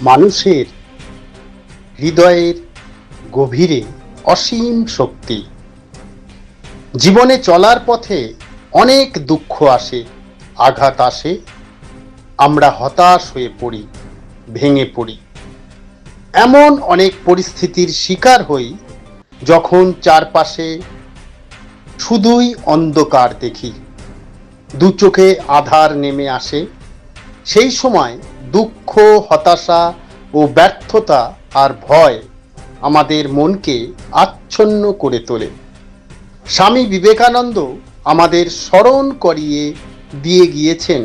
মানুষের হৃদয়ের গভীরে অসীম শক্তি। জীবনে চলার পথে অনেক দুঃখ আসে, আঘাত আসে, আমরা হতাশ হয়ে পড়ি, ভেঙে পড়ি। এমন অনেক পরিস্থিতির শিকার হই যখন চারপাশে শুধুই অন্ধকার দেখি, দু চোখে আধার নেমে আসে। সেই সময় দুঃখ, হতাশা ও ব্যর্থতা আর ভয় আমাদের মনকে আচ্ছন্ন করে তোলে। স্বামী বিবেকানন্দ আমাদের স্মরণ করিয়ে দিয়ে গিয়েছেন,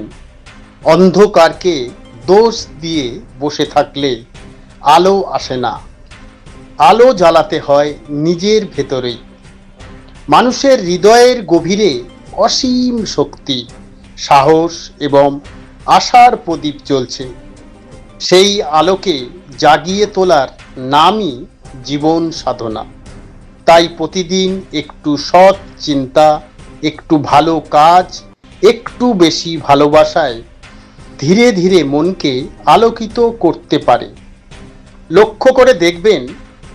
অন্ধকারকে দোষ দিয়ে বসে থাকলে আলো আসে না, আলো জ্বালাতে হয় নিজের ভেতরেই। মানুষের হৃদয়ের গভীরে অসীম শক্তি, সাহস এবং আশার প্রদীপ জ্বলছে। সেই আলোকে জাগিয়ে তোলার নামই জীবন সাধনা। তাই প্রতিদিন একটু সৎ চিন্তা, একটু ভালো কাজ, একটু বেশি ভালোবাসায় ধীরে ধীরে মনকে আলোকিত করতে পারে। লক্ষ্য করে দেখবেন,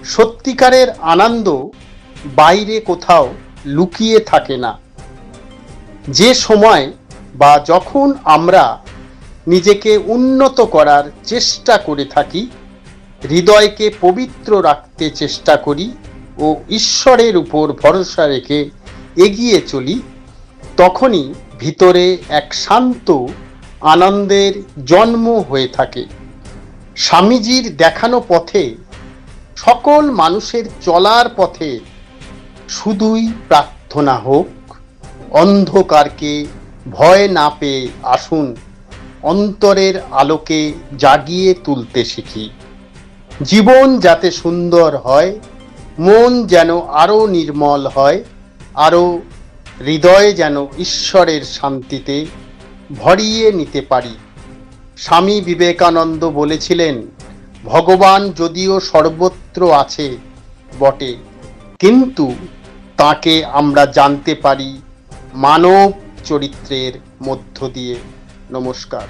সত্যিকারের আনন্দ বাইরে কোথাও লুকিয়ে থাকে না। যে সময় বা যখন আমরা নিজেকে উন্নত করার চেষ্টা করে থাকি, হৃদয়কে পবিত্র রাখতে চেষ্টা করি ও ঈশ্বরের উপর ভরসা রেখে এগিয়ে চলি, তখনই ভিতরে এক শান্ত আনন্দের জন্ম হয়ে থাকে। স্বামীজির দেখানো পথে সকল মানুষের চলার পথে শুধুই প্রার্থনা হোক, অন্ধকারকে ভয় না পেয়ে আসুন, অন্তরের আলোকে জাগিয়ে তুলতে শিখি। জীবন যাতে সুন্দর হয়, মন যেন আরো নির্মল হয়, আরো হৃদয়ে যেন ঈশ্বরের শান্তিতে ভরিয়ে নিতে পারি। স্বামী বিবেকানন্দ বলেছিলেন, ভগবান যদিও সর্বত্র আছে বটে, কিন্তু তাকে আমরা জানতে পারি মানব চরিত্রের মধ্য দিয়ে। নমস্কার।